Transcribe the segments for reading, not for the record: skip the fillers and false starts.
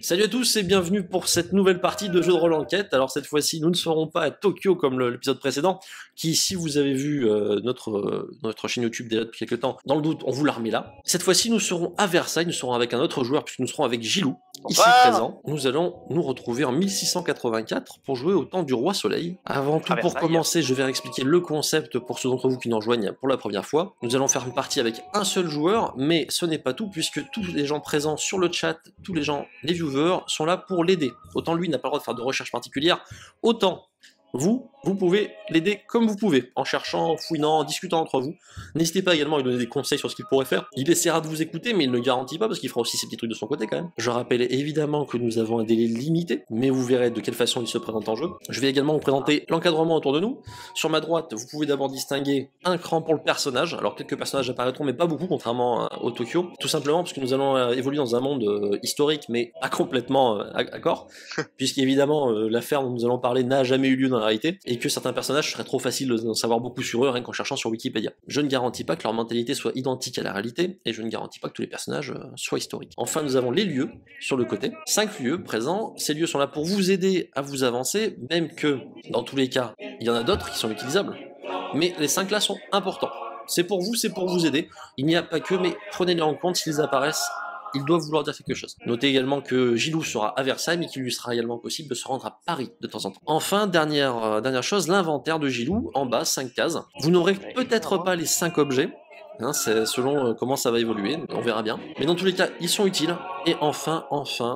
Salut à tous et bienvenue pour cette nouvelle partie de jeu de rôle enquête. Alors cette fois-ci, nous ne serons pas à Tokyo comme l'épisode précédent, qui, si vous avez vu notre chaîne YouTube déjà depuis quelques temps, dans le doute, on vous l'a remis là. Cette fois-ci, nous serons à Versailles, nous serons avec un autre joueur, puisque nous serons avec Gilou, ici présent. Nous allons nous retrouver en 1684 pour jouer au temps du Roi Soleil. Avant tout, pour commencer, je vais expliquer le concept pour ceux d'entre vous qui nous rejoignent pour la première fois. Nous allons faire une partie avec un seul joueur, mais ce n'est pas tout, puisque tous les gens présents sur le chat, tous les gens, les viewers, sont là pour l'aider. Autant lui n'a pas le droit de faire de recherche particulière, autant vous pouvez l'aider comme vous pouvez, en cherchant, en fouinant, en discutant entre vous. N'hésitez pas également à lui donner des conseils sur ce qu'il pourrait faire. Il essaiera de vous écouter, mais il ne garantit pas, parce qu'il fera aussi ses petits trucs de son côté quand même. Je rappelle évidemment que nous avons un délai limité, mais vous verrez de quelle façon il se présente en jeu. Je vais également vous présenter l'encadrement autour de nous. Sur ma droite, vous pouvez d'abord distinguer un cran pour le personnage. Alors quelques personnages apparaîtront, mais pas beaucoup, contrairement au Tokyo. Tout simplement parce que nous allons évoluer dans un monde historique, mais pas complètement accord, puisqu'évidemment l'affaire dont nous allons parler n'a jamais eu lieu dans la réalité, et que certains personnages seraient trop faciles d'en savoir beaucoup sur eux rien qu'en cherchant sur Wikipédia. Je ne garantis pas que leur mentalité soit identique à la réalité, et je ne garantis pas que tous les personnages soient historiques. Enfin, nous avons les lieux sur le côté, 5 lieux présents. Ces lieux sont là pour vous aider à vous avancer, même que, dans tous les cas, il y en a d'autres qui sont utilisables, mais les 5 là sont importants. C'est pour vous aider, il n'y a pas que, mais prenez-les en compte s'ils apparaissent. Ils doivent vouloir dire quelque chose. Notez également que Gilou sera à Versailles, mais qu'il lui sera également possible de se rendre à Paris de temps en temps. Enfin, dernière chose, l'inventaire de Gilou, en bas, 5 cases. Vous n'aurez peut-être pas les 5 objets, hein, c'est selon comment ça va évoluer, on verra bien. Mais dans tous les cas, ils sont utiles. Et enfin,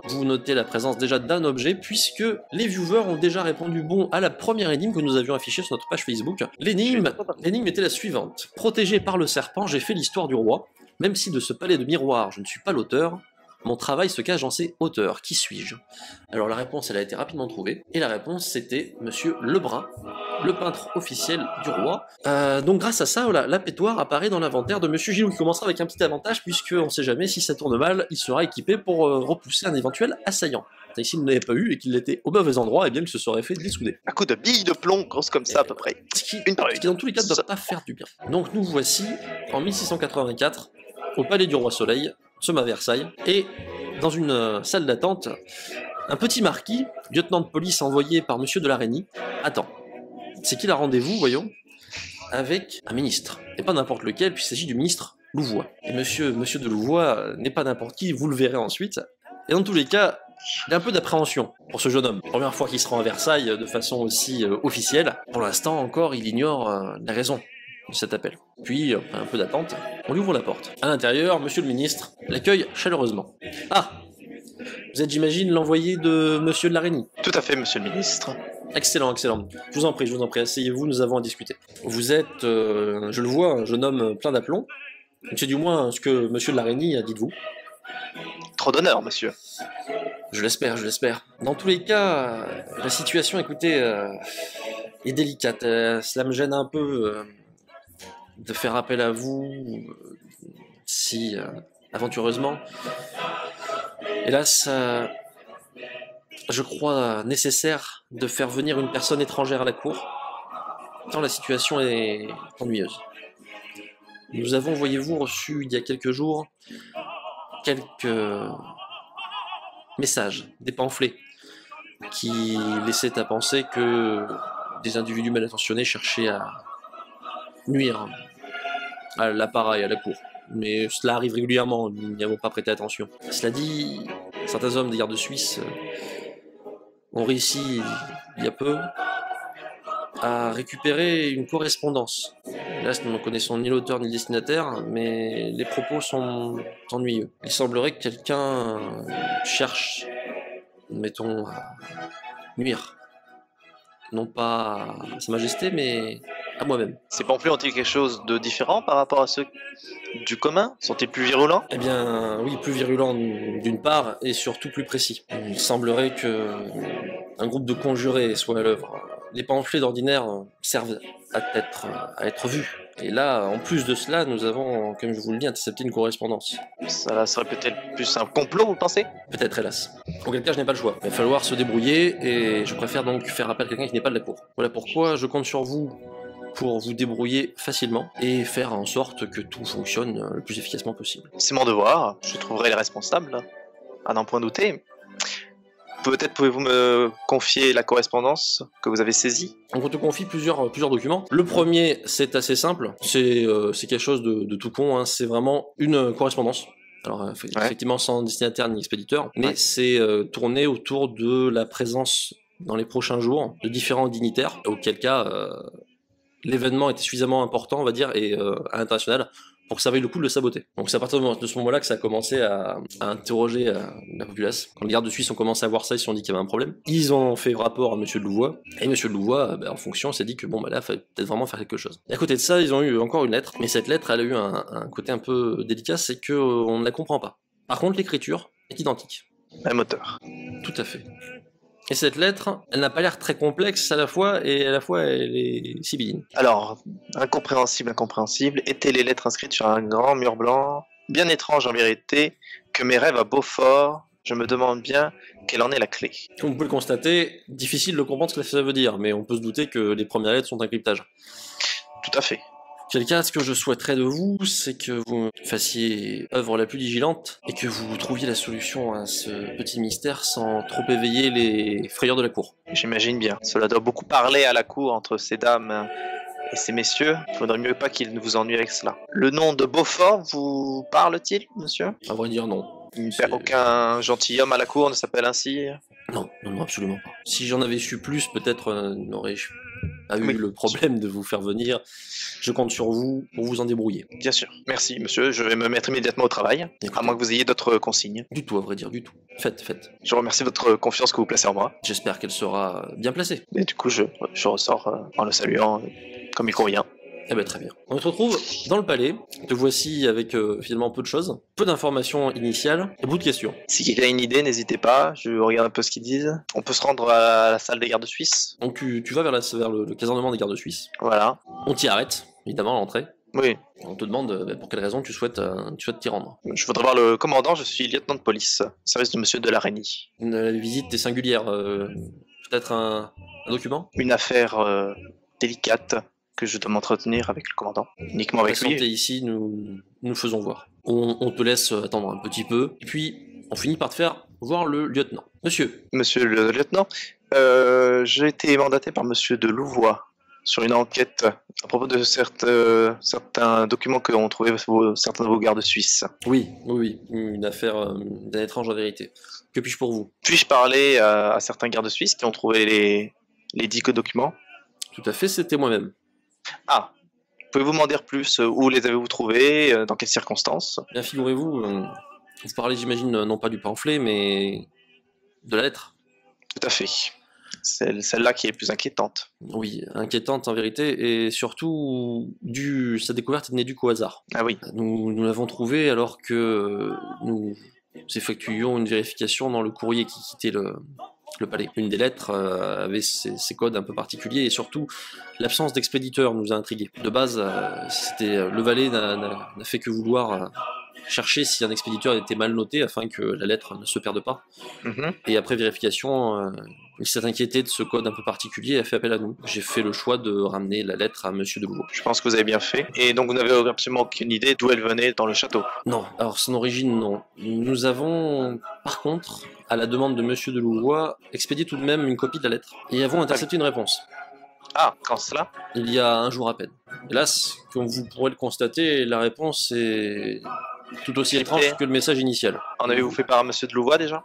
vous notez la présence déjà d'un objet, puisque les viewers ont déjà répondu bon à la première énigme que nous avions affichée sur notre page Facebook. L'énigme était la suivante. Protégé par le serpent, j'ai fait l'histoire du roi. Même si de ce palais de miroirs, je ne suis pas l'auteur, mon travail se cache dans ses hauteurs. Qui suis-je? Alors la réponse, elle a été rapidement trouvée, et la réponse, c'était Monsieur Lebrun, le peintre officiel du roi. Donc grâce à ça, voilà, la pétoire apparaît dans l'inventaire de Monsieur Gilou, qui commencera avec un petit avantage, puisque on ne sait jamais, si ça tourne mal, il sera équipé pour repousser un éventuel assaillant. Et s'il ne l'avait pas eu et qu'il était au mauvais endroit, et bien il se serait fait dessouder. Un coup de bille de plomb, grosse comme ça à peu près. Ce qui dans tous les cas ne doit pas faire du bien. Donc nous voici en 1684, au Palais du Roi Soleil, nous sommes à Versailles, et dans une salle d'attente, un petit marquis, lieutenant de police envoyé par Monsieur de la Reynie, attend. C'est qu'il a rendez-vous, voyons, avec un ministre, et pas n'importe lequel, puisqu'il s'agit du ministre Louvois. Et monsieur de Louvois n'est pas n'importe qui, vous le verrez ensuite, et dans tous les cas, il y a un peu d'appréhension pour ce jeune homme. Première fois qu'il se rend à Versailles de façon aussi officielle, pour l'instant encore, il ignore la raison de cet appel. Puis, après un peu d'attente, on lui ouvre la porte. À l'intérieur, monsieur le ministre l'accueille chaleureusement. Ah! Vous êtes, j'imagine, l'envoyé de monsieur de la Reynie? Tout à fait, monsieur le ministre. Excellent, excellent. Je vous en prie, asseyez-vous, nous avons à discuter. Vous êtes, je le vois, un jeune homme plein d'aplomb. C'est du moins ce que monsieur de la Reynie a dit de vous. Trop d'honneur, monsieur. Je l'espère. Dans tous les cas, la situation, écoutez, est délicate. Cela me gêne un peu de faire appel à vous si aventureusement. Hélas, je crois nécessaire de faire venir une personne étrangère à la cour, tant la situation est ennuyeuse. Nous avons, voyez-vous, reçu il y a quelques jours quelques messages, des pamphlets, qui laissaient à penser que des individus mal intentionnés cherchaient à nuire à l'appareil, à la cour. Mais cela arrive régulièrement, nous n'y avons pas prêté attention. Cela dit, certains hommes des gardes suisses ont réussi, il y a peu, à récupérer une correspondance. Là, nous ne connaissons ni l'auteur ni le destinataire, mais les propos sont ennuyeux. Il semblerait que quelqu'un cherche, mettons, à nuire. Non pas à Sa Majesté, mais à moi-même. Ces pamphlets ont-ils quelque chose de différent par rapport à ceux du commun? Sont-ils plus virulents? Eh bien, oui, plus virulents d'une part, et surtout plus précis. Il semblerait que un groupe de conjurés soit à l'œuvre. Les pamphlets d'ordinaire servent à être vus. Et là, en plus de cela, nous avons, comme je vous le dis, intercepté une correspondance. Ça serait peut-être plus un complot, vous pensez? Peut-être, hélas. Auquel cas, je n'ai pas le choix. Il va falloir se débrouiller, et je préfère donc faire appel à quelqu'un qui n'est pas de la cour. Voilà pourquoi je compte sur vous pour vous débrouiller facilement et faire en sorte que tout fonctionne le plus efficacement possible. C'est mon devoir, je trouverai les responsables, à n'en point douter. Peut-être pouvez-vous me confier la correspondance que vous avez saisie? Donc on te confie plusieurs documents. Le premier, c'est assez simple, c'est quelque chose de tout con, hein. C'est vraiment une correspondance. Alors effectivement sans destinataire ni expéditeur, mais c'est tourné autour de la présence dans les prochains jours de différents dignitaires, auquel cas l'événement était suffisamment important, on va dire, et à l'international, pour que ça vaille le coup de le saboter. Donc c'est à partir de ce moment-là que ça a commencé à interroger la populace. Quand les gardes suisses ont commencé à voir ça, ils se sont dit qu'il y avait un problème. Ils ont fait rapport à Monsieur de Louvois, et Monsieur de Louvois, en fonction, s'est dit que bon, là, il fallait peut-être vraiment faire quelque chose. Et à côté de ça, ils ont eu encore une lettre, mais cette lettre, elle a eu un côté un peu délicat, c'est qu'on ne la comprend pas. Par contre, l'écriture est identique. Même auteur. Tout à fait. Et cette lettre, elle n'a pas l'air très complexe à la fois, et à la fois elle est sibylline. Alors, incompréhensible, étaient les lettres inscrites sur un grand mur blanc, bien étrange en vérité, que mes rêves à Beaufort, je me demande bien quelle en est la clé. Comme vous pouvez le constater, difficile de comprendre ce que ça veut dire, mais on peut se douter que les premières lettres sont un cryptage. Tout à fait. Quel cas, ce que je souhaiterais de vous, c'est que vous fassiez œuvre la plus vigilante et que vous trouviez la solution à ce petit mystère sans trop éveiller les frayeurs de la cour. J'imagine bien. Cela doit beaucoup parler à la cour entre ces dames et ces messieurs. Il faudrait mieux pas qu'ils ne vous ennuient avec cela. Le nom de Beaufort vous parle-t-il, monsieur? À vrai dire, non. Aucun gentilhomme à la cour ne s'appelle ainsi? Non, absolument pas. Si j'en avais su plus, peut-être n'aurais-je pas eu le problème de vous faire venir. Je compte sur vous pour vous en débrouiller. Bien sûr. Merci, monsieur. Je vais me mettre immédiatement au travail, à moins que vous ayez d'autres consignes. Du tout, à vrai dire, du tout. Faites. Je remercie votre confiance que vous placez en moi. J'espère qu'elle sera bien placée. Et du coup, je ressors en le saluant comme il convient. Eh ben très bien. On se retrouve dans le palais. Te voici avec finalement peu de choses, peu d'informations initiales et beaucoup de questions. Si quelqu'un a une idée, n'hésitez pas. Je regarde un peu ce qu'ils disent. On peut se rendre à la salle des gardes suisses. Donc tu vas vers le casernement des gardes suisses. Voilà. On t'y arrête, évidemment, à l'entrée. Oui. On te demande pour quelle raison tu souhaites t'y rendre. Je voudrais voir le commandant. Je suis lieutenant de police, service de monsieur de la Reynie. Une visite est singulière. Peut-être un document? Une affaire délicate que je dois m'entretenir avec le commandant. Uniquement avec lui. Patientez ici, nous faisons voir. On te laisse attendre un petit peu, et puis on finit par te faire voir le lieutenant. Monsieur. Monsieur le lieutenant, j'ai été mandaté par monsieur de Louvois sur une enquête à propos de certains documents que ont trouvé certains de vos gardes suisses. Oui, une affaire d'un étrange en vérité. Que puis-je pour vous? Puis-je parler à certains gardes suisses qui ont trouvé les dits documents? Tout à fait, c'était moi-même. Ah, pouvez-vous m'en dire plus? Où les avez-vous trouvés? Dans quelles circonstances? Bien, figurez-vous, vous parlez, j'imagine, non pas du pamphlet, mais de la lettre. Tout à fait. C'est celle-là qui est plus inquiétante. Oui, inquiétante en vérité, et surtout, sa découverte n'est due qu'au hasard. Ah oui. Nous l'avons trouvée alors que nous effectuions une vérification dans le courrier qui quittait le palais. Une des lettres avait ses codes un peu particuliers, et surtout l'absence d'expéditeur nous a intrigués. De base, le valet n'a fait que vouloir chercher si un expéditeur était mal noté afin que la lettre ne se perde pas. Et après vérification, il s'est inquiété de ce code un peu particulier et a fait appel à nous. J'ai fait le choix de ramener la lettre à Monsieur de Louvois. Je pense que vous avez bien fait. Et donc vous n'avez absolument aucune idée d'où elle venait dans le château? Non, alors son origine, non. Nous avons, par contre, à la demande de Monsieur de Louvois, expédié tout de même une copie de la lettre. Et avons intercepté une réponse. Ah, quand cela? Il y a un jour à peine. Hélas, comme vous pourrez le constater, la réponse est tout aussi étrange que le message initial. En avez-vous fait part à monsieur de Louvois déjà?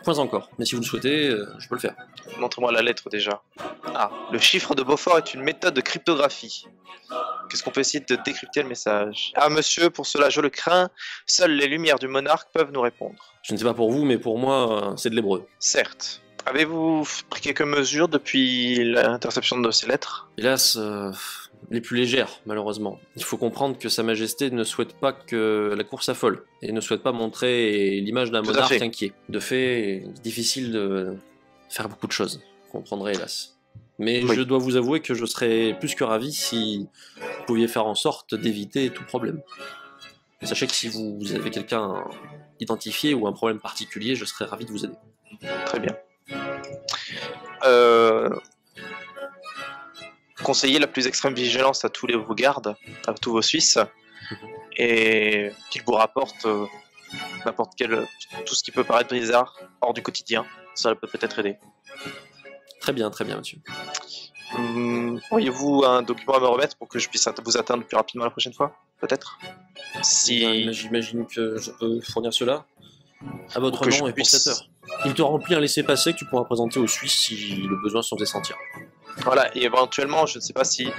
Point encore, mais si vous le souhaitez, je peux le faire. Montrez-moi la lettre déjà. Ah, le chiffre de Beaufort est une méthode de cryptographie. Qu'est-ce qu'on peut essayer de décrypter le message? Ah monsieur, pour cela je le crains, seules les lumières du monarque peuvent nous répondre. Je ne sais pas pour vous, mais pour moi, c'est de l'hébreu. Certes. Avez-vous pris quelques mesures depuis l'interception de ces lettres? Hélas, les plus légères, malheureusement. Il faut comprendre que Sa Majesté ne souhaite pas que la cour s'affole, et ne souhaite pas montrer l'image d'un monarque inquiet. De fait, il est difficile de faire beaucoup de choses, vous comprendrez hélas. Mais oui, je dois vous avouer que je serais plus que ravi si vous pouviez faire en sorte d'éviter tout problème. Sachez que si vous avez quelqu'un identifié ou un problème particulier, je serais ravi de vous aider. Très bien. Conseillez la plus extrême vigilance à tous vos gardes, à tous vos Suisses, et qu'ils vous rapportent n'importe quel, tout ce qui peut paraître bizarre, hors du quotidien. Ça peut peut-être aider. Très bien, monsieur. Auriez-vous un document à me remettre pour que je puisse vous atteindre plus rapidement la prochaine fois? Peut-être? Si... J'imagine que je peux fournir cela à votre que je nom et pour puisse- 7 heures. Il te remplit un laissez-passer que tu pourras présenter aux Suisses si le besoin s'en faisait sentir. Voilà, et éventuellement, je ne sais pas si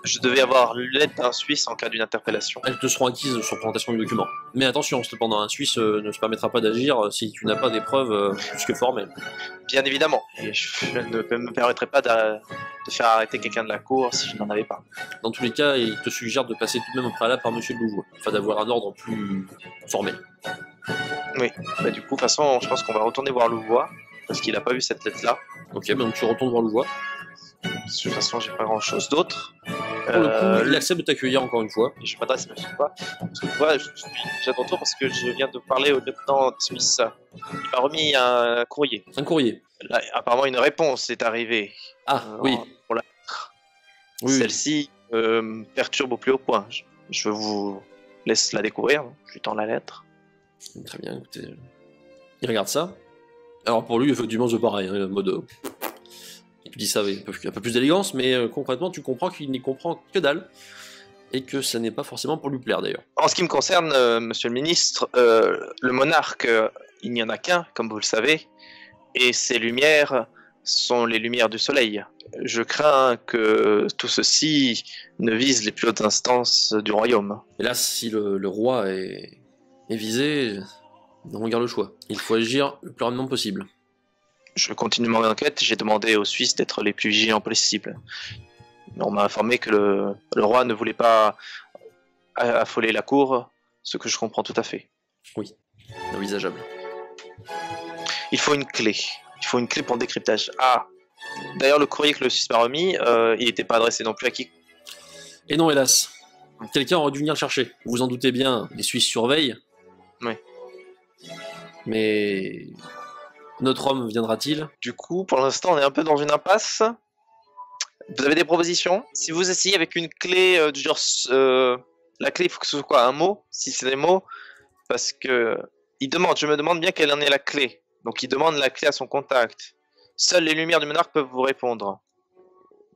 je devais avoir l'aide d'un Suisse en cas d'une interpellation. Elles te seront acquises sur présentation du document. Mais attention, cependant, un Suisse ne se permettra pas d'agir si tu n'as pas des preuves plus que formelles. Bien évidemment, et je ne me permettrai pas de faire arrêter quelqu'un de la cour si je n'en avais pas. Dans tous les cas, il te suggère de passer tout de même au préalable par Monsieur de Louvois, afin d'avoir un ordre plus formel. Oui, bah, du coup, de toute façon, je pense qu'on va retourner voir Louvois, parce qu'il n'a pas vu cette lettre-là. Ok, donc tu retournes voir Louvois. De toute façon, j'ai pas grand-chose d'autre. Pour le coup, il accepte de t'accueillir encore une fois. Et je m'adresse à monsieur Louvois. Parce que Louvois, je suis déjà de retour parce que je viens de parler au lieutenant suisse. Il m'a remis un courrier. Un courrier. Là, apparemment, une réponse est arrivée. Ah, oui. Pour la... Oui. Celle-ci perturbe au plus haut point. Je vous laisse la découvrir. Je lui tends la lettre. Très bien, écoutez. Il regarde ça. Alors pour lui, effectivement, c'est pareil, hein, mode. Il te dit ça avec un peu plus d'élégance, mais concrètement, tu comprends qu'il n'y comprend que dalle. Et que ça n'est pas forcément pour lui plaire d'ailleurs. En ce qui me concerne, monsieur le ministre, le monarque, il n'y en a qu'un, comme vous le savez, et ses lumières sont les lumières du soleil. Je crains que tout ceci ne vise les plus hautes instances du royaume. Hélas, si le roi est visé, on garde le choix. Il faut agir le plus rapidement possible. Je continue mon enquête, j'ai demandé aux Suisses d'être les plus vigilants possible. On m'a informé que le roi ne voulait pas affoler la cour, ce que je comprends tout à fait. Oui, envisageable. Il faut une clé. Il faut une clé pour le décryptage. Ah, d'ailleurs, le courrier que le Suisse m'a remis, il n'était pas adressé non plus à qui? Et non, hélas. Quelqu'un aurait dû venir le chercher. Vous vous en doutez bien, les Suisses surveillent. Oui. Mais notre homme viendra-t-il? Du coup, pour l'instant, on est un peu dans une impasse. Vous avez des propositions? Si vous essayez avec une clé du genre... la clé, il faut que ce soit quoi? Un mot? Si c'est des mots? Parce que... je me demande bien quelle en est la clé. Donc il demande la clé à son contact. Seules les lumières du monarque peuvent vous répondre.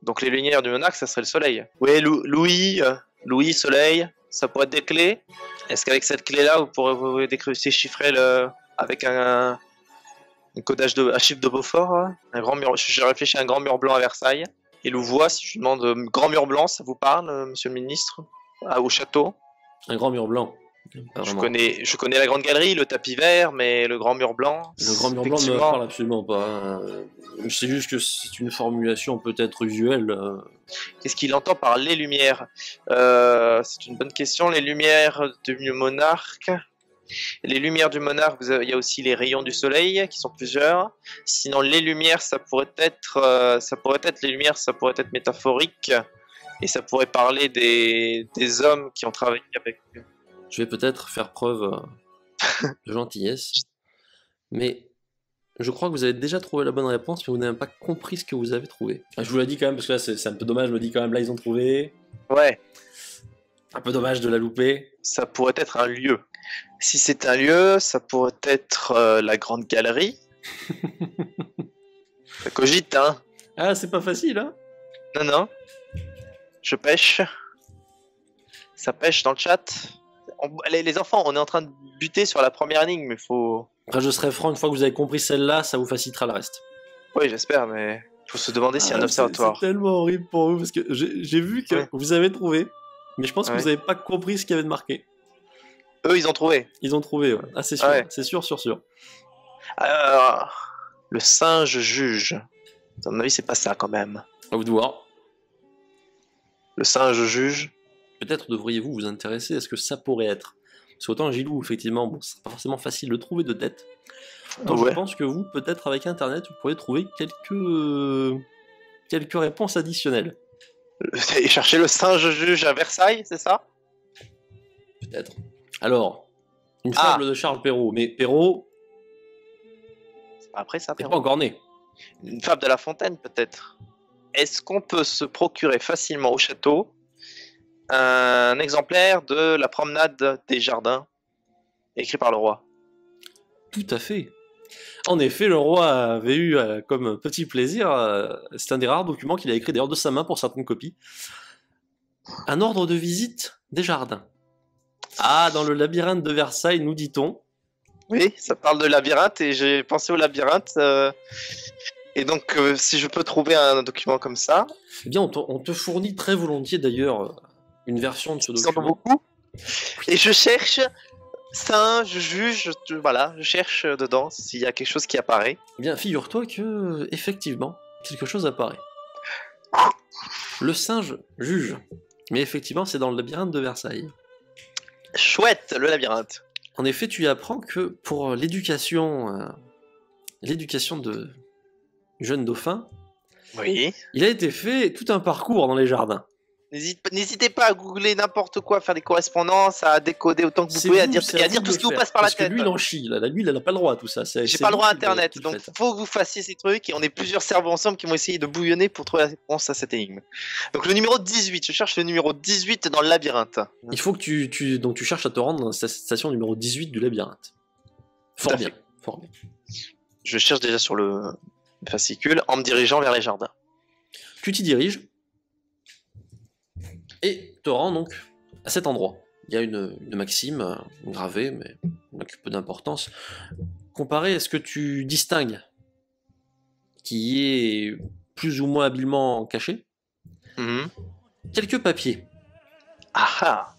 Donc les lumières du monarque, ça serait le soleil. Oui, Louis, soleil, ça pourrait être des clés. Est-ce qu'avec cette clé-là, vous pourrez vous déchiffrer avec un codage un chiffre de Beaufort, un grand mur. J'ai réfléchi à un grand mur blanc à Versailles. Et Louvois, si je demande grand mur blanc, ça vous parle, monsieur le ministre? Au château? Un grand mur blanc. Je connais la grande galerie, le tapis vert, mais le grand mur blanc... Le grand mur blanc ne me parle absolument pas. Je sais juste que c'est une formulation peut-être usuelle. Qu'est-ce qu'il entend par les lumières? C'est une bonne question. Les lumières du monarque... Les lumières du monarque, il y a aussi les rayons du soleil, qui sont plusieurs. Sinon, les lumières, ça pourrait être les lumières, ça pourrait être métaphorique. Et ça pourrait parler des hommes qui ont travaillé avec eux. Je vais peut-être faire preuve de gentillesse, mais je crois que vous avez déjà trouvé la bonne réponse, mais vous n'avez pas compris ce que vous avez trouvé. Je vous l'ai dit quand même, parce que là c'est un peu dommage, je me dis quand même là ils ont trouvé. Ouais. Un peu dommage de la louper. Ça pourrait être un lieu. Si c'est un lieu, ça pourrait être la grande galerie. Ça cogite, hein. Ah, c'est pas facile, hein. Non. Je pêche. Ça pêche dans le chat. Les enfants, on est en train de buter sur la première énigme, mais faut... Après, je serai franc, une fois que vous avez compris celle-là, ça vous facilitera le reste. Oui, j'espère, mais il faut se demander s'il y a un observatoire. C'est tellement horrible pour vous, parce que j'ai vu que vous avez trouvé, mais je pense que vous n'avez pas compris ce qu'il y avait de marqué. Eux, ils ont trouvé. Ils ont trouvé, ouais. Ah, c'est sûr, c'est sûr. Le singe juge. À mon avis, c'est pas ça, quand même. À vous de voir. Le singe juge. Peut-être devriez-vous vous intéresser à ce que ça pourrait être. Parce qu'autant Gilou, effectivement, bon, c'est pas forcément facile de trouver de tête. Donc je pense que vous, peut-être avec Internet, vous pourrez trouver quelques réponses additionnelles. Et chercher le singe juge à Versailles, c'est ça? Peut-être. Alors, une fable de Charles Perrault. Mais Perrault... C'est pas après ça, Perrault. Pas encore né. Une fable de La Fontaine, peut-être. Est-ce qu'on peut se procurer facilement au château un exemplaire de La promenade des jardins, écrit par le roi? Tout à fait. En effet, le roi avait eu comme petit plaisir, c'est un des rares documents qu'il a écrit d'ailleurs de sa main pour certaines copies, un ordre de visite des jardins. Ah, dans le labyrinthe de Versailles, nous dit-on. Oui, ça parle de labyrinthe et j'ai pensé au labyrinthe. Et donc, si je peux trouver un document comme ça. Eh bien, on te fournit très volontiers d'ailleurs une version de ce document. Beaucoup. Et je cherche singe, juge, voilà, je cherche dedans s'il y a quelque chose qui apparaît. Eh bien, figure-toi que, effectivement, quelque chose apparaît. Le singe juge. Mais effectivement, c'est dans le labyrinthe de Versailles. Chouette, le labyrinthe. En effet, tu apprends que pour l'éducation de jeune dauphin, Oui. il a été fait tout un parcours dans les jardins. N'hésitez pas à googler n'importe quoi, à faire des correspondances, à décoder autant que vous pouvez, à dire tout ce qui vous passe par la tête. Parce que lui, il en chie. Là, lui, il n'a pas le droit à tout ça. J'ai pas le droit à Internet, donc faut que vous fassiez ces trucs et on est plusieurs cerveaux ensemble qui vont essayer de bouillonner pour trouver la réponse à cette énigme. Donc le numéro 18, je cherche le numéro 18 dans le labyrinthe. Il faut que tu cherches à te rendre dans la station numéro 18 du labyrinthe. Fort bien. Je cherche déjà sur le fascicule en me dirigeant vers les jardins. Tu t'y diriges et te rends donc à cet endroit. Il y a une maxime gravée, mais n'a que peu d'importance. Comparé à ce que tu distingues, qui est plus ou moins habilement caché, quelques papiers. Ah.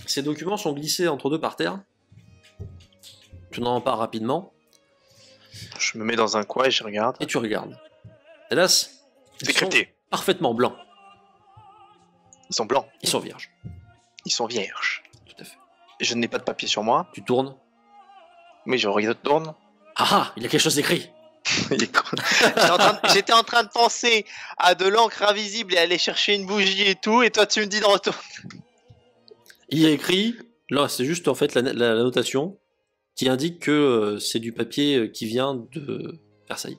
Ces documents sont glissés entre deux par terre. Tu n'en pas rapidement. Je me mets dans un coin et je regarde. Et tu regardes. Hélas, ils sont parfaitement blancs. Ils sont blancs. Ils sont vierges. Ils sont vierges. Tout à fait. Je n'ai pas de papier sur moi. Tu tournes. Oui, je retourne. Ah, il y a quelque chose d'écrit. J'étais en train de penser à de l'encre invisible et aller chercher une bougie et tout, et toi tu me dis de retourner. Il y a écrit, là c'est juste en fait la notation qui indique que c'est du papier qui vient de Versailles.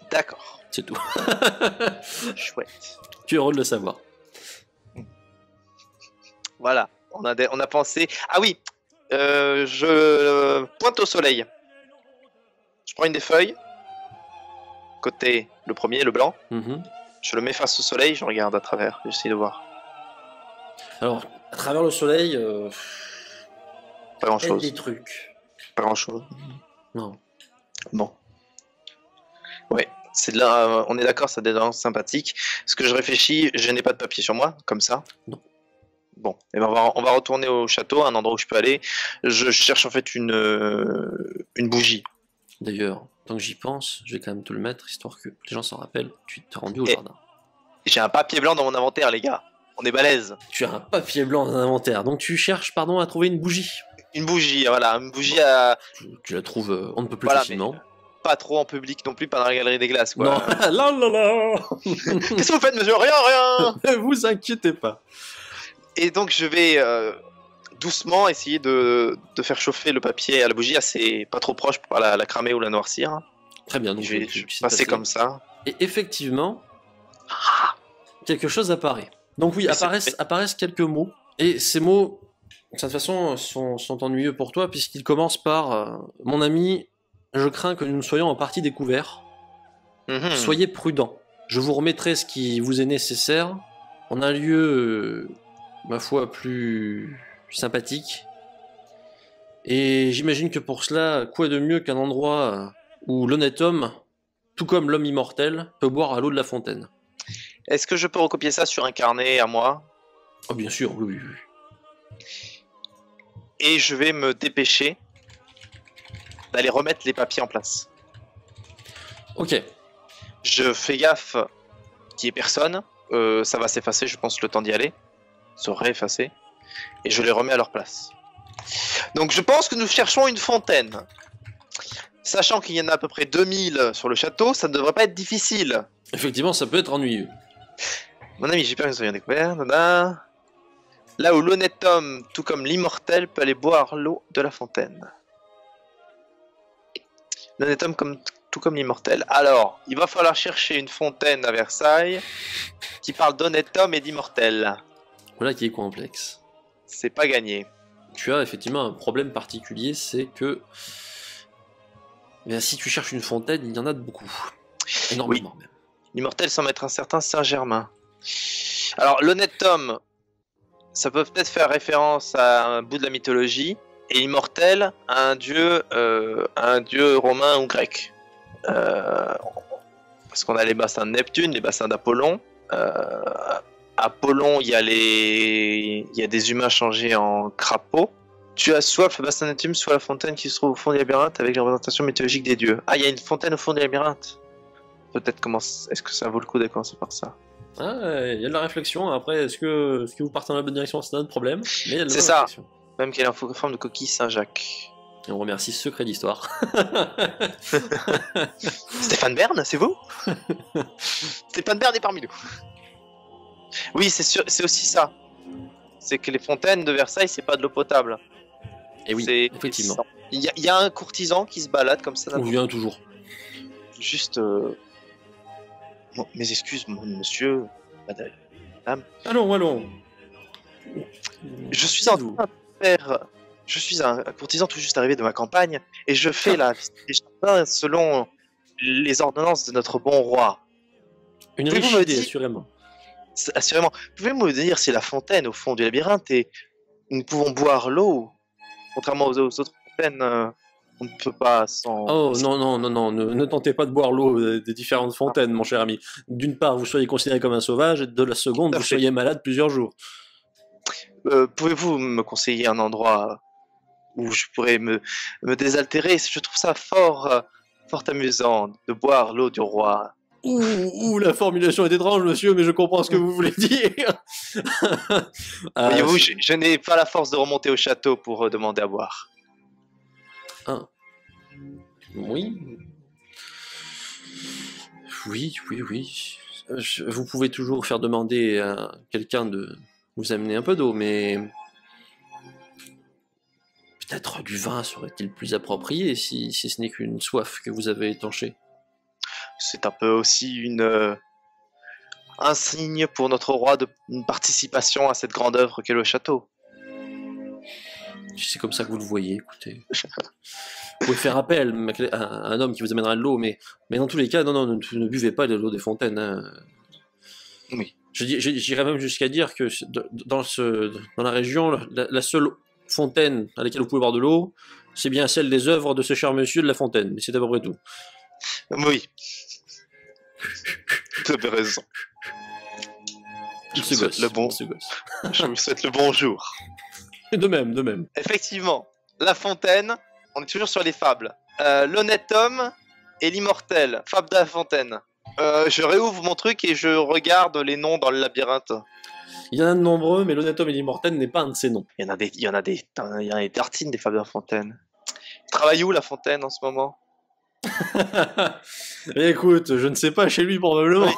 D'accord. C'est tout. Chouette. Tu es heureux de le savoir. Voilà, on a pensé... Ah oui, je pointe au soleil. Je prends une des feuilles, côté le premier, le blanc. Je le mets face au soleil, je regarde à travers, j'essaie de voir. Alors, à travers le soleil, pas grand chose. Des trucs. Pas grand chose. Non. Bon. Ouais, c'est de là, on est d'accord, ça devient sympathique. Ce que je réfléchis, je n'ai pas de papier sur moi, comme ça. Non. Bon, et ben on va retourner au château, un endroit où je peux aller. Je cherche en fait une bougie. D'ailleurs, tant que j'y pense, je vais quand même te le mettre, histoire que les gens s'en rappellent. Tu t'es rendu au jardin. J'ai un papier blanc dans mon inventaire, les gars. On est balèze. Tu as un papier blanc dans l'inventaire, donc tu cherches, à trouver une bougie. Une bougie, voilà, une bougie à... Tu la trouves, on ne peut plus facilement. Pas trop en public non plus, pas dans la galerie des glaces, quoi. Non, là. Qu'est-ce que vous faites, monsieur? Rien. Ne vous inquiétez pas. Et donc je vais doucement essayer de faire chauffer le papier à la bougie, assez pas trop proche pour pas la cramer ou la noircir. Très bien, donc je vais passer comme ça. Et effectivement, quelque chose apparaît. Donc oui, apparaissent quelques mots. Et ces mots, de toute façon, sont ennuyeux pour toi, puisqu'ils commencent par mon ami, je crains que nous ne soyons en partie découverts. Soyez prudents. Je vous remettrai ce qui vous est nécessaire en un lieu... ma foi, plus sympathique. Et j'imagine que pour cela, quoi de mieux qu'un endroit où l'honnête homme, tout comme l'homme immortel, peut boire à l'eau de la fontaine. Est-ce que je peux recopier ça sur un carnet à moi? Oh, bien sûr, oui. Et je vais me dépêcher d'aller remettre les papiers en place. Ok. Je fais gaffe qu'il n'y ait personne. Ça va s'effacer, je pense, le temps d'y aller. Se réeffacer. Et je les remets à leur place. Donc je pense que nous cherchons une fontaine. Sachant qu'il y en a à peu près 2000 sur le château, ça ne devrait pas être difficile. Effectivement, ça peut être ennuyeux. Mon ami, j'ai peur que nous soyons découverts. Là où l'honnête homme, tout comme l'immortel, peut aller boire l'eau de la fontaine. L'honnête homme tout comme l'immortel. Alors, il va falloir chercher une fontaine à Versailles qui parle d'honnête homme et d'immortel. Voilà qui est complexe. C'est pas gagné. Tu as effectivement un problème particulier, c'est que Mais si tu cherches une fontaine, il y en a de beaucoup. Énormément même. L'immortel semble être un certain Saint-Germain. Alors, l'honnête homme, ça peut peut-être faire référence à un bout de la mythologie, et l'immortel à un dieu romain ou grec. Parce qu'on a les bassins de Neptune, les bassins d'Apollon. Apollon, il y a des humains changés en crapauds. Tu as soif, le bassin de Neptune, soit la fontaine qui se trouve au fond du labyrinthe avec la représentation mythologique des dieux. Ah, il y a une fontaine au fond du labyrinthe. Peut-être est-ce que ça vaut le coup de commencer par ça? Ah, il y a de la réflexion. Après, est-ce que vous partez dans la bonne direction? C'est un autre problème. Mais il y a de la C'est ça. réflexion. Même qu'elle est en forme de coquille Saint-Jacques. Et on remercie Secret d'Histoire. Stéphane Bern, c'est vous? Stéphane Bern est parmi nous. Oui, c'est aussi ça. C'est que les fontaines de Versailles, c'est pas de l'eau potable. Et oui, effectivement. Il y a un courtisan qui se balade comme ça. On vient toujours. Juste... Bon, mes excuses, monsieur, madame. Allons. Je suis en train de faire... Je suis un courtisan tout juste arrivé de ma campagne, et je fais la visite des jardins selon les ordonnances de notre bon roi. Une riche idée, assurément. Assurément. Pouvez-vous me dire si la fontaine au fond du labyrinthe et nous pouvons boire l'eau, contrairement aux autres fontaines, on ne peut pas sans... Oh non, ne tentez pas de boire l'eau des différentes fontaines, mon cher ami. D'une part, vous soyez considéré comme un sauvage, et de la seconde, vous soyez malade plusieurs jours. Pouvez-vous me conseiller un endroit où je pourrais me désaltérer? Je trouve ça fort amusant de boire l'eau du roi. Ouh, la formulation est étrange, monsieur, mais je comprends ce que vous voulez dire. Voyez-vous, je n'ai pas la force de remonter au château pour demander à boire. Ah. Oui. Vous pouvez toujours faire demander à quelqu'un de vous amener un peu d'eau, mais... Peut-être du vin serait-il plus approprié si ce n'est qu'une soif que vous avez étanchée. C'est un peu aussi un signe pour notre roi d'une participation à cette grande œuvre qu'est le château. Si c'est comme ça que vous le voyez, écoutez. Vous pouvez faire appel à un homme qui vous amènera de l'eau, mais dans tous les cas, non, ne buvez pas de l'eau des fontaines. Hein. Oui. J'irais même jusqu'à dire que dans la région, la seule fontaine à laquelle vous pouvez boire de l'eau, c'est bien celle des œuvres de ce cher monsieur de La Fontaine, mais c'est à peu près tout. Oui. Tu avez raison. Je vous souhaite le bonjour. De même. Effectivement, La Fontaine, on est toujours sur les fables. L'honnête homme et l'immortel, fable de La Fontaine. Je réouvre mon truc et je regarde les noms dans le labyrinthe. Il y en a de nombreux, mais l'honnête homme et l'immortel n'est pas un de ces noms. Il y en a des tartines des fables de La Fontaine. Il travaille où La Fontaine en ce moment? Écoute, je ne sais pas, chez lui probablement. Oui.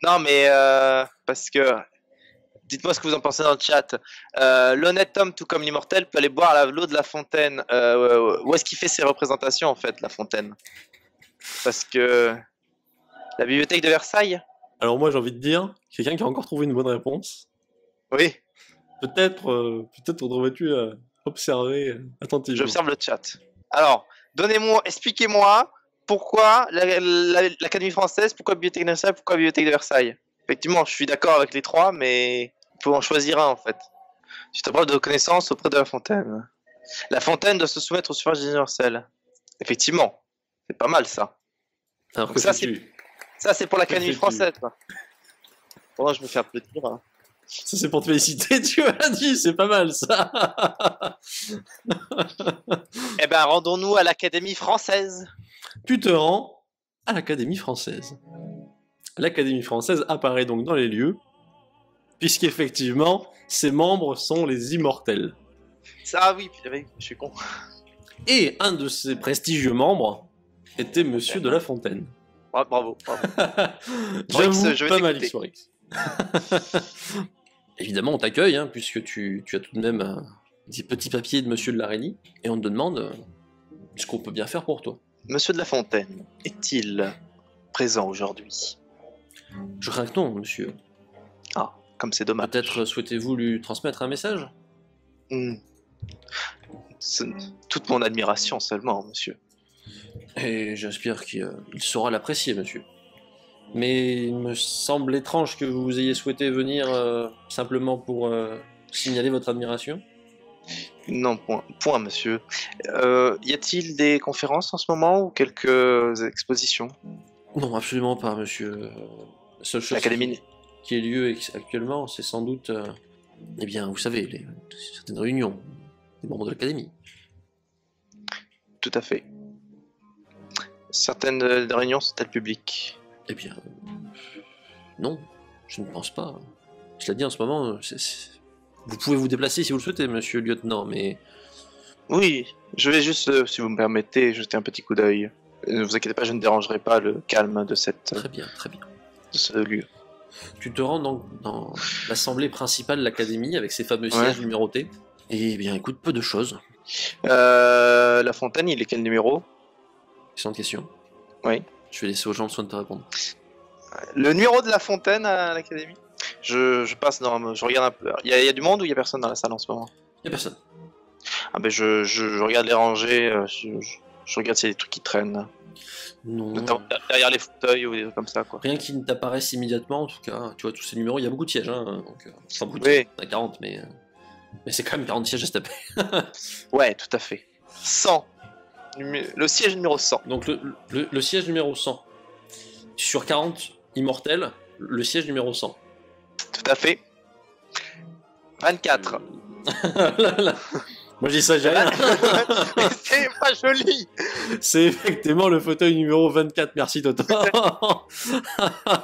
Non mais parce que dites-moi ce que vous en pensez dans le chat. L'honnête homme, tout comme l'immortel, peut aller boire l'eau de La Fontaine. Où est-ce qu'il fait ses représentations en fait, La Fontaine? Parce que la bibliothèque de Versailles. Alors moi j'ai envie de dire, quelqu'un qui a encore trouvé une bonne réponse. Oui. Peut-être devrais-tu observer attentivement. J'observe le chat. Alors, expliquez-moi pourquoi l'Académie française, pourquoi la Bibliothèque nationale, pourquoi la Bibliothèque de Versailles. Effectivement, je suis d'accord avec les trois, mais il faut en choisir un en fait. Tu te preuve de connaissance auprès de La Fontaine. La Fontaine doit se soumettre au suffrage universel. Effectivement, c'est pas mal ça. Alors donc ça c'est pour l'Académie française. Bon, je me fais applaudir. Hein. Ça c'est pour te féliciter, tu m'as dit, c'est pas mal ça. Eh ben, rendons-nous à l'Académie française. Tu te rends à l'Académie française. L'Académie française apparaît donc dans les lieux, puisqu'effectivement, ses membres sont les immortels. Ça, oui, je suis con. Et un de ses prestigieux membres était Monsieur de La Fontaine. Bravo. J'avoue, pas mal, Xorix. Évidemment, on t'accueille, hein, puisque tu as tout de même un petit papier de Monsieur de la Reynie, et on te demande ce qu'on peut bien faire pour toi. Monsieur de La Fontaine est-il présent aujourd'hui? Je crains que non, monsieur. Ah, comme c'est dommage. Peut-être souhaitez-vous lui transmettre un message? Toute mon admiration seulement, monsieur. Et j'espère qu'il saura l'apprécier, monsieur. Mais il me semble étrange que vous ayez souhaité venir simplement pour signaler votre admiration. Non, point, monsieur. Y a-t-il des conférences en ce moment ou quelques expositions? Non, absolument pas, monsieur. La seule chose L'académie. qui ait lieu actuellement, c'est sans doute, eh bien, vous savez, certaines réunions des membres de l'académie. Tout à fait. Certaines réunions sont-elles publiques? Eh bien, non, je ne pense pas. Cela dit, en ce moment, vous pouvez vous déplacer si vous le souhaitez, monsieur le lieutenant, mais Oui, je vais juste, si vous me permettez, jeter un petit coup d'œil. Ne vous inquiétez pas, je ne dérangerai pas le calme de très bien, très bien. de ce lieu. Tu te rends donc dans l'assemblée principale de l'académie avec ses fameux Ouais. sièges numérotés. Et eh bien, écoute, peu de choses. La fontaine, il est quel numéro? Excellente question. Oui. Je vais laisser aux gens le soin de te répondre. Le numéro de la fontaine à l'académie? Je passe dans... Je regarde un peu. Il y a du monde ou il y a personne dans la salle en ce moment? Y a personne. Ah ben je regarde les rangées, je regarde s'il y a des trucs qui traînent. Non. Notamment derrière les fauteuils ou des trucs comme ça, quoi. Rien qui ne t'apparaisse immédiatement, en tout cas. Tu vois, tous ces numéros, il y a beaucoup de sièges, hein. Donc, enfin, beaucoup de Oui. sièges. Il y en a 40, mais c'est quand même 40 sièges à se taper. Ouais, tout à fait. 100. Le siège numéro 100. Donc, le siège numéro 100. Sur 40 immortels, le siège numéro 100. Tout à fait. 24. Moi, j'exagère. C'est pas joli. C'est effectivement le fauteuil numéro 24, merci Toto.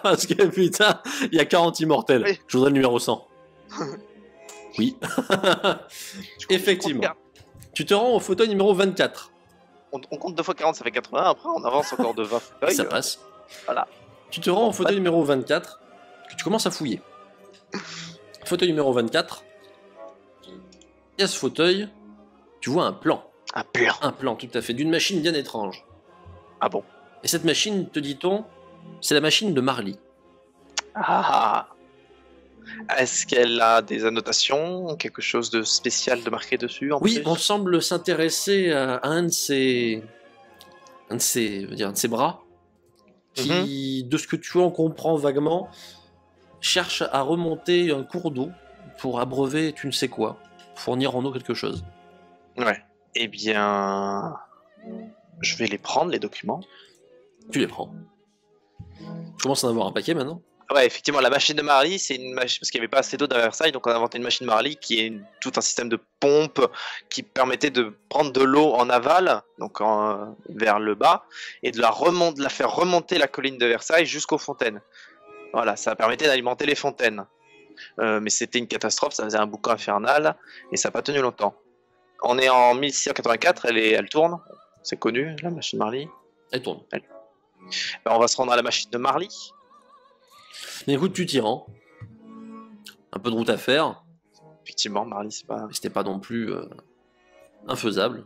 Parce que putain, il y a 40 immortels. Oui. Je voudrais le numéro 100. Oui. Effectivement. Tu te rends au fauteuil numéro 24. On compte 2 fois 40, ça fait 80. Après, on avance encore de 20 Et fauteuils. ça passe. Voilà. Tu te rends au fauteuil numéro 24, que tu commences à fouiller. Fauteuil numéro 24. Et à ce fauteuil, tu vois un plan. Un plan. Un plan, tout à fait, d'une machine bien étrange. Ah bon. Et cette machine, te dit-on, c'est la machine de Marley. Ah. Est-ce qu'elle a des annotations, quelque chose de spécial de marqué dessus en Oui, plus? on semble s'intéresser à un de ses bras, qui, de ce que tu en comprends vaguement, cherche à remonter un cours d'eau pour abreuver tu ne sais quoi, fournir en eau quelque chose. Ouais. Eh bien, je vais les prendre, les documents. Tu les prends. Tu commences à en avoir un paquet maintenant. Ouais, effectivement, la machine de Marly, c'est une machine parce qu'il n'y avait pas assez d'eau dans Versailles, donc on a inventé une machine Marly qui est tout un système de pompe qui permettait de prendre de l'eau en aval, donc vers le bas, et de la faire remonter la colline de Versailles jusqu'aux fontaines. Voilà, ça permettait d'alimenter les fontaines. Mais c'était une catastrophe, ça faisait un boucan infernal, et ça n'a pas tenu longtemps. On est en 1684, elle tourne, c'est connu, la machine Marly. Elle tourne. Ben, on va se rendre à la machine de Marly. Mais écoute, tu t'y rends. Un peu de route à faire, Effectivement, Marly, c'est pas... mais c'était pas non plus infaisable.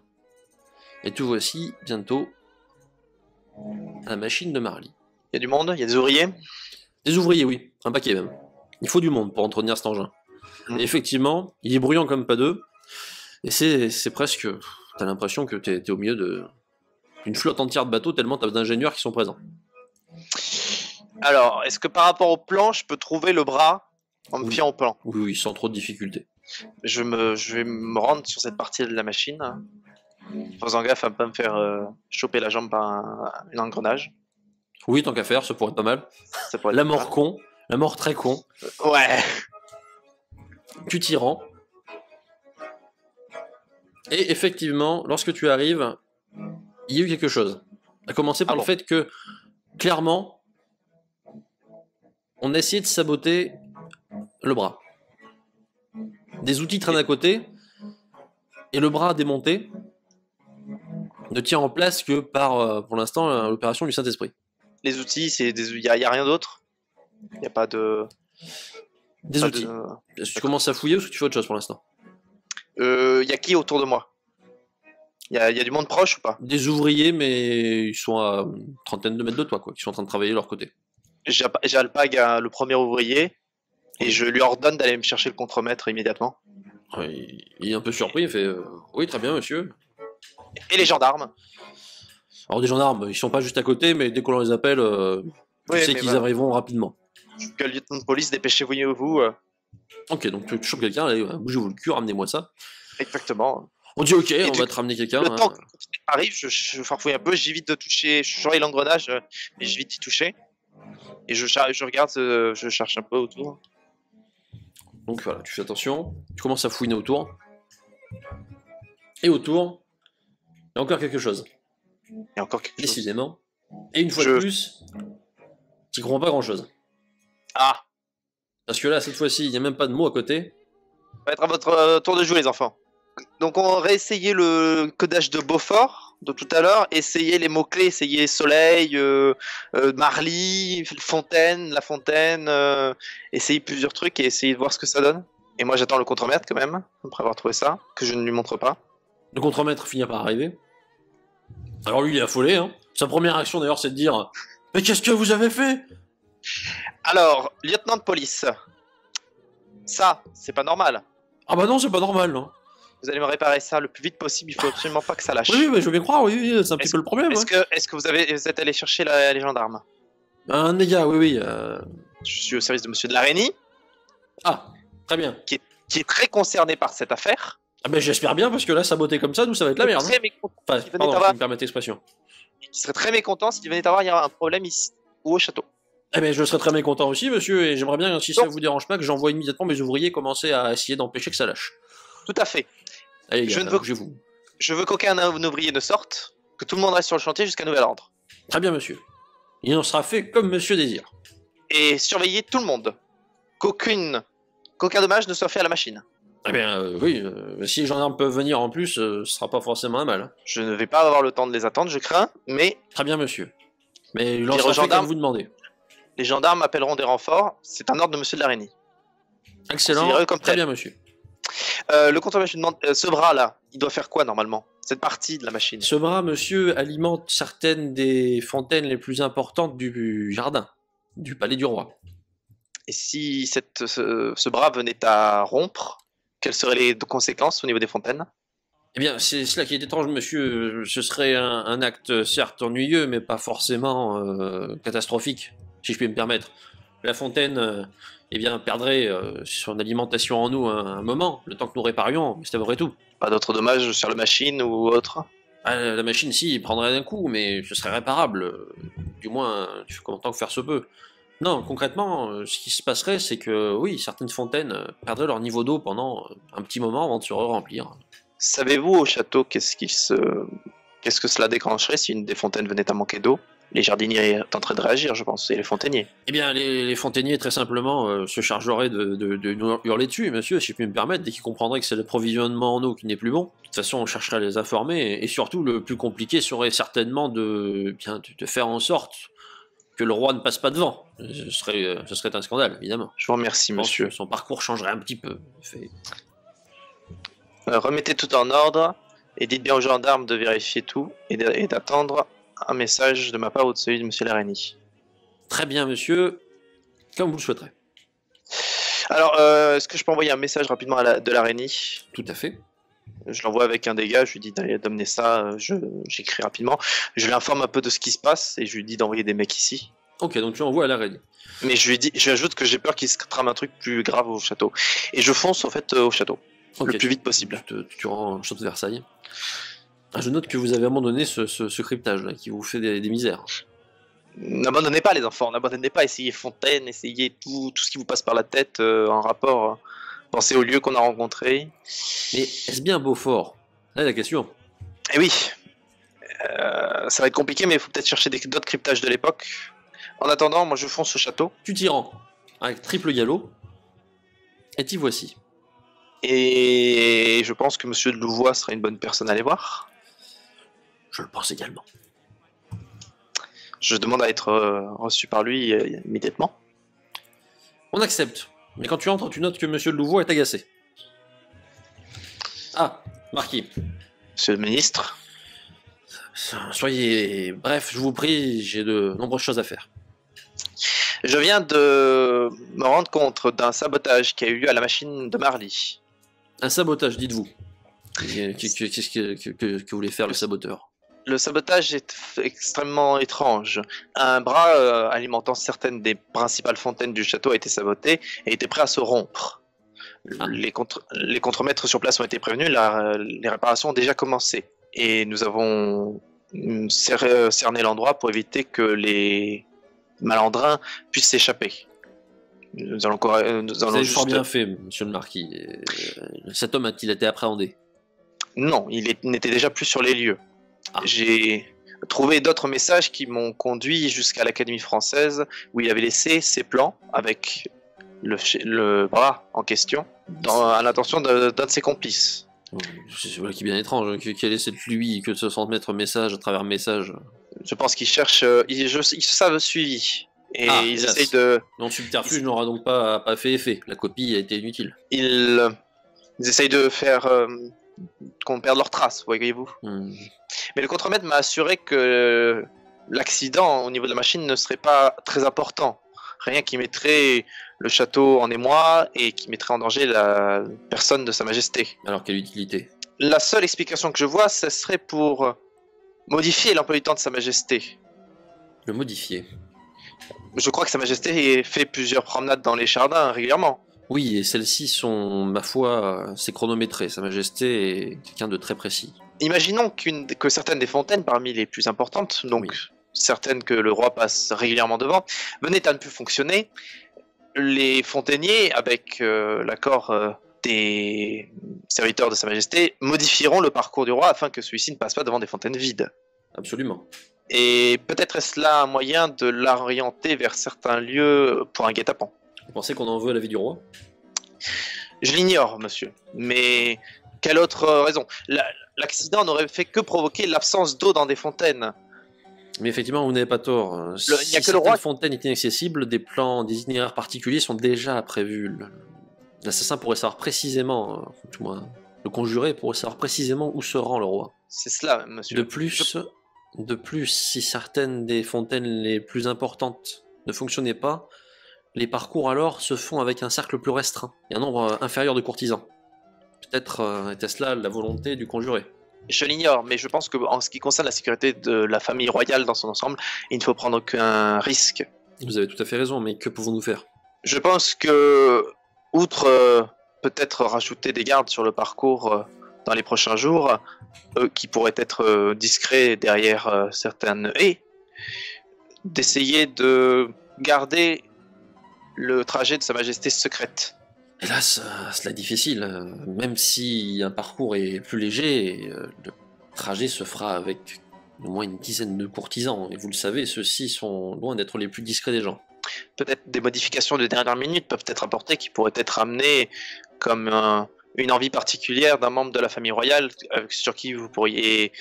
Et te voici bientôt à la machine de Marley. Il y a du monde, il y a des ouvriers. Des ouvriers, oui, un paquet même. Il faut du monde pour entretenir cet engin. Et effectivement, il est bruyant comme pas deux, et c'est presque... T'as l'impression que t'es au milieu d'une flotte entière de bateaux, tellement t'as d'ingénieurs qui sont présents. Alors, est-ce que par rapport au plan, je peux trouver le bras en me Oui. fiant au plan? Oui, oui, sans trop de difficultés. Je vais me rendre sur cette partie de la machine, faisant gaffe à ne pas me faire choper la jambe par un engrenage. Oui, tant qu'à faire, ça pourrait être pas mal. Ça pourrait être La pas mort con, la mort très con. mal. Ouais. Tu t'y rends. Et effectivement, lorsque tu arrives, il y a eu quelque chose. À commencer par le fait que, clairement, on a essayé de saboter le bras. Des outils traînent à côté, et le bras démonté ne tient en place que par, pour l'instant, l'opération du Saint-Esprit. Les outils, il y a rien d'autre? Il n'y a pas de... Des outils. Est-ce que tu commences à fouiller ou est-ce que tu fais autre chose pour l'instant? Il y a qui autour de moi? Il y a du monde proche ou pas? Des ouvriers, mais ils sont à une trentaine de mètres de toi, quoi, qui sont en train de travailler de leur côté. J'alpague le premier ouvrier et je lui ordonne d'aller me chercher le contremaître immédiatement. Il est un peu surpris, il fait oui, très bien, monsieur. Et les gendarmes? Alors des gendarmes, ils sont pas juste à côté, mais dès qu'on les appelle, tu sais qu'ils arriveront rapidement. Que le lieutenant de police, dépêchez-vous. Ok, donc tu chopes quelqu'un, allez, bougez-vous le cul, ramenez-moi ça. Exactement. On dit ok, on va te ramener quelqu'un. Le temps que arrive, je farfouille un peu, j'évite de toucher, je surveille l'engrenage, mais j'évite d'y toucher. Et je regarde, je cherche un peu autour. Donc voilà, tu fais attention, tu commences à fouiner autour. Et autour, il y a encore quelque chose. Il y a encore quelque chose. Décidément. Et une fois de plus, tu comprends pas grand-chose. Ah. Parce que là, cette fois-ci, il n'y a même pas de mots à côté. Ça va être à votre tour de jouer, les enfants. Donc on va réessayer le codage de Beaufort de tout à l'heure, essayer les mots-clés, essayer soleil, Marly, fontaine, la fontaine, essayer plusieurs trucs et essayer de voir ce que ça donne. Et moi j'attends le contremaître quand même, après avoir trouvé ça, que je ne lui montre pas. Le contremaître finit par arriver. Alors lui il est affolé, hein. Sa première action d'ailleurs c'est de dire « Mais qu'est-ce que vous avez fait ?» Alors, lieutenant de police, ça, c'est pas normal. Ah bah non, c'est pas normal, non. Vous allez me réparer ça le plus vite possible, il faut absolument pas que ça lâche. Oui, mais je veux bien croire, oui, c'est un petit peu le problème. Est-ce que vous êtes allé chercher les gendarmes? Un des gars, oui. Je suis au service de monsieur de Lareny. Ah, très bien. Qui est très concerné par cette affaire. Ah ben j'espère bien, parce que là, saboter comme ça, nous, ça va être la merde. Très mécontent. Enfin, pardon, si vous me permettez l'expression. Il serait très mécontent s'il venait avoir un problème ici, ou au château. Eh ben je serais très mécontent aussi, monsieur, et j'aimerais bien, si ça vous dérange pas, que j'envoie immédiatement mes ouvriers commencer à essayer d'empêcher que ça lâche. Tout à fait. Allez, gars, je veux qu'aucun ouvrier ne sorte, que tout le monde reste sur le chantier jusqu'à nouvel ordre. Très bien, monsieur. Il en sera fait comme monsieur désire. Et surveillez tout le monde. Qu'aucun dommage ne soit fait à la machine. Eh bien, oui, si les gendarmes peuvent venir en plus, ce sera pas forcément un mal. Je ne vais pas avoir le temps de les attendre, je crains, mais... Très bien, monsieur. Mais il en sera fait comme vous demandez. Les gendarmes appelleront des renforts, c'est un ordre de monsieur de Lareny. Excellent, très bien, monsieur. Le contremaître, je demande, ce bras-là, il doit faire quoi normalement? Cette partie de la machine? Ce bras, monsieur, alimente certaines des fontaines les plus importantes du jardin, du palais du roi. Et si ce bras venait à rompre, quelles seraient les conséquences au niveau des fontaines? Eh bien, c'est cela qui est étrange, monsieur. Ce serait un acte certes ennuyeux, mais pas forcément catastrophique, si je puis me permettre. La fontaine, eh bien, perdrait son alimentation en nous un moment, le temps que nous réparions, mais c'est à peu près tout. Pas d'autres dommages sur la machine ou autre? La machine, si, il prendrait d'un coup, mais ce serait réparable. Du moins, tant que faire se peut. Non, concrètement, ce qui se passerait, c'est que, oui, certaines fontaines perdraient leur niveau d'eau pendant un petit moment avant de se remplir. Savez-vous au château qu'est-ce que cela déclencherait si une des fontaines venait à manquer d'eau? Les jardiniers tenteraient de réagir, je pense, et les fontainiers. Eh bien, les fontainiers, très simplement, se chargeraient de nous hurler dessus, monsieur, si je puis me permettre, dès qu'ils comprendraient que c'est l'approvisionnement en eau qui n'est plus bon. De toute façon, on chercherait à les informer, et surtout, le plus compliqué serait certainement de faire en sorte que le roi ne passe pas devant. Ce serait un scandale, évidemment. Je vous remercie, monsieur. Son parcours changerait un petit peu. Remettez tout en ordre, et dites bien aux gendarmes de vérifier tout, et d'attendre un message de ma part ou de celui de monsieur Lareny. Très bien, monsieur. Comme vous le souhaiterez. Alors, est-ce que je peux envoyer un message rapidement de Lareny? Tout à fait. Je l'envoie avec un des gars, je lui dis d'amener ça, j'écris rapidement. Je lui informe un peu de ce qui se passe et je lui dis d'envoyer des mecs ici. Ok, donc tu envoies à Lareny. Mais je lui ajoute que j'ai peur qu'il se trame un truc plus grave au château. Et je fonce en fait au château, le plus vite possible. Tu rends au château de Versailles. Ah, je note que vous avez abandonné ce cryptage là, qui vous fait des misères. N'abandonnez pas les enfants, n'abandonnez pas, essayez fontaine, essayez tout ce qui vous passe par la tête en rapport. Pensez au lieu qu'on a rencontré. Mais est-ce bien Beaufort? Là, la question. Eh oui. Ça va être compliqué, mais il faut peut-être chercher d'autres cryptages de l'époque. En attendant, moi je fonce au château. Tu t'y rends, avec triple galop. Et t'y voici. Et je pense que monsieur de Louvois sera une bonne personne à aller voir. Je le pense également. Je demande à être reçu par lui immédiatement. On accepte. Mais quand tu entres, tu notes que monsieur de Louvois est agacé. Ah, marquis. Monsieur le ministre. Soyez bref, je vous prie, j'ai de nombreuses choses à faire. Je viens de me rendre compte d'un sabotage qui a eu lieu à la machine de Marly. Un sabotage, dites-vous. Qu'est-ce que voulait faire le saboteur? Le sabotage est extrêmement étrange. Un bras alimentant certaines des principales fontaines du château a été saboté et était prêt à se rompre. Les contremaîtres sur place ont été prévenus, les réparations ont déjà commencé. Et nous avons cerné l'endroit pour éviter que les malandrins puissent s'échapper. Nous allons Vous avez fort bien fait, monsieur le marquis. Cet homme a-t-il été appréhendé? Non, il n'était déjà plus sur les lieux. J'ai trouvé d'autres messages qui m'ont conduit jusqu'à l'Académie française où il avait laissé ses plans avec le bras en question à l'intention d'un de ses complices. C'est voilà qui est bien étrange, quel est cette lui que de se transmettre message à travers message. Je pense qu'ils cherchent, ils se savent suivis. Et ils essayent de... Non, subterfuge n'aura donc pas fait effet, la copie a été inutile. Ils essayent de faire qu'on perde leurs traces, voyez-vous. Mais le contremaître m'a assuré que l'accident au niveau de la machine ne serait pas très important. Rien qui mettrait le château en émoi et qui mettrait en danger la personne de Sa Majesté. Alors quelle utilité? La seule explication que je vois, ce serait pour modifier l'emploi du temps de Sa Majesté. Le modifier? Je crois que Sa Majesté fait plusieurs promenades dans les jardins régulièrement. Oui, et celles-ci sont, ma foi, c'est chronométré. Sa Majesté est quelqu'un de très précis. Imaginons que certaines des fontaines, parmi les plus importantes, donc certaines que le roi passe régulièrement devant, venaient à ne plus fonctionner. Les fontainiers, avec l'accord des serviteurs de Sa Majesté, modifieront le parcours du roi afin que celui-ci ne passe pas devant des fontaines vides. Absolument. Et peut-être est-ce là un moyen de l'orienter vers certains lieux pour un guet-apens. Vous pensez qu'on en veut à l'avis du roi? Je l'ignore, monsieur. Mais quelle autre raison? L'accident n'aurait fait que provoquer l'absence d'eau dans des fontaines. Mais effectivement, vous n'avez pas tort. Si certaines fontaines étaient inaccessibles, des plans, des itinéraires particuliers sont déjà prévus. L'assassin pourrait savoir précisément, tout moins, le conjuré pourrait savoir précisément où se rend le roi. C'est cela, monsieur. De plus, si certaines des fontaines les plus importantes ne fonctionnaient pas, les parcours alors se font avec un cercle plus restreint et un nombre inférieur de courtisans. Peut-être était-ce là la volonté du conjuré. Je l'ignore, mais je pense qu'en ce qui concerne la sécurité de la famille royale dans son ensemble, il ne faut prendre aucun risque. Vous avez tout à fait raison, mais que pouvons-nous faire? Je pense que, outre peut-être rajouter des gardes sur le parcours dans les prochains jours, qui pourraient être discrets derrière certaines haies, d'essayer de garder le trajet de Sa Majesté secrète. Hélas, cela est difficile. Même si un parcours est plus léger, le trajet se fera avec au moins une dizaine de courtisans. Et vous le savez, ceux-ci sont loin d'être les plus discrets des gens. Peut-être des modifications de dernière minute peuvent être apportées qui pourraient être amenées comme une envie particulière d'un membre de la famille royale sur qui vous pourriez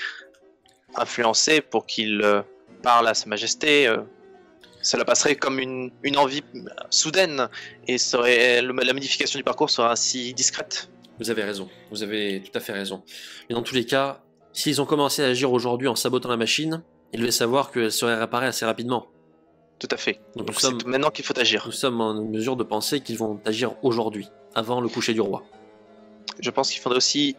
influencer pour qu'il parle à Sa Majesté. Cela passerait comme une envie soudaine et la modification du parcours serait ainsi discrète. Vous avez raison, vous avez tout à fait raison. Mais dans tous les cas, s'ils ont commencé à agir aujourd'hui en sabotant la machine, ils devaient savoir qu'elle serait réparée assez rapidement. Tout à fait. Donc c'est maintenant qu'il faut agir. Nous sommes en mesure de penser qu'ils vont agir aujourd'hui, avant le coucher du roi. Je pense qu'il faudrait aussi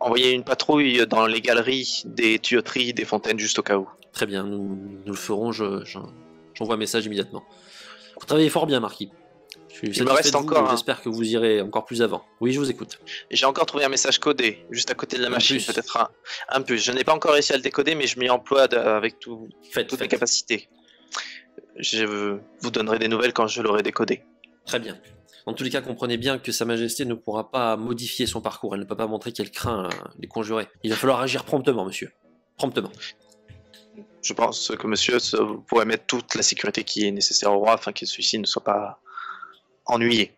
envoyer une patrouille dans les galeries des tuyauteries des fontaines juste au cas où. Très bien, nous le ferons, j'envoie un message immédiatement. Vous travaillez fort bien, Marquis. Il me reste encore. J'espère que vous irez encore plus avant. Oui, je vous écoute. J'ai encore trouvé un message codé, juste à côté de la machine, peut-être un plus. Je n'ai pas encore réussi à le décoder, mais je m'y emploie avec toutes mes capacités. Je vous donnerai des nouvelles quand je l'aurai décodé. Très bien. En tous les cas, comprenez bien que Sa Majesté ne pourra pas modifier son parcours. Elle ne peut pas montrer qu'elle craint les conjurés. Il va falloir agir promptement, monsieur. Promptement. Je pense que monsieur pourrait mettre toute la sécurité qui est nécessaire au roi afin que celui-ci ne soit pas ennuyé.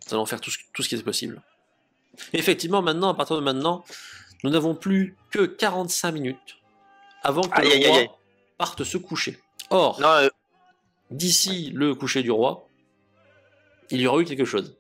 Nous allons faire tout ce qui est possible. Et effectivement, maintenant, à partir de maintenant, nous n'avons plus que 45 minutes avant que le roi parte se coucher. Or, d'ici le coucher du roi, il y aura eu quelque chose.